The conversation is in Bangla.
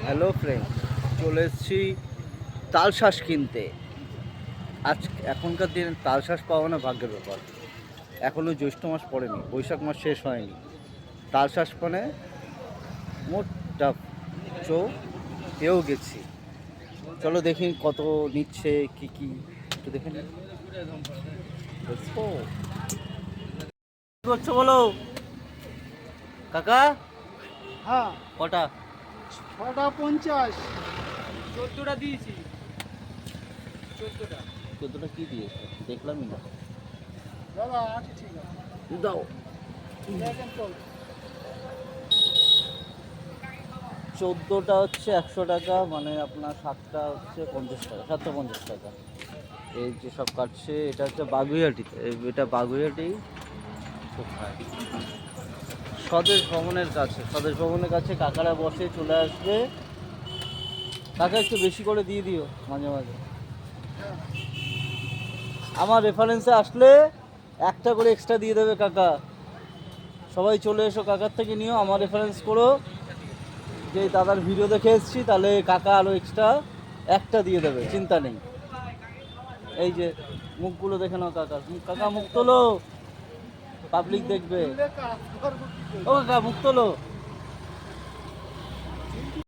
হ্যালো ফ্রেন্ড, চলে এসেছি তালশাঁস কিনতে। এখনকার দিনে তালশাঁস পাওয়া না ভাগ্যের ব্যাপার। এখনও জ্যৈষ্ঠ মাস পড়েনি, বৈশাখ মাস শেষ হয়নি। তালশাঁস মানে মোটটা চো পেয়েও গেছি। চলো দেখি কত নিচ্ছে, কি কি একটু দেখে নিই। Let's go. কি করছো বলো কাকা? হ্যাঁ, কটা? 6টা 50। 14টা দিয়েছি। 14টা। 14টা কি দিয়েছে দেখলামই না। দাদা আছে, ঠিক আছে, দাও। দেখেন তো। 14টা হচ্ছে 100 টাকা, মানে আপনার 7টা হচ্ছে 50 টাকা, 750 টাকা। এই যে সব কাটছে, এটা হচ্ছে বাগুইহাটিতে, এটা বাগুইহাটি কোথায়? স্বদেশ ভবনের কাছে। স্বদেশ ভবনের কাছে কাকারা বসে, চলে আসবে। কাকা একটু বেশি করে দিয়ে দিও মাঝে মাঝে। আমার রেফারেন্সে আসলে একটা করে এক্সট্রা দিয়ে দেবে কাকা। সবাই চলে এসো, কাকার থেকে নিও, আমার রেফারেন্স করো যে দাদার ভিডিও দেখে এসেছি, তাহলে কাকা আরও এক্সট্রা একটা দিয়ে দেবে, চিন্তা নেই। এই যে মুখগুলো দেখে নাও কাকার মুখ। কাকা মুখ তোলো, পাবলিক দেখবে। দিলে কাজ করবো কি করে? ও কাকা মুখ তোলো।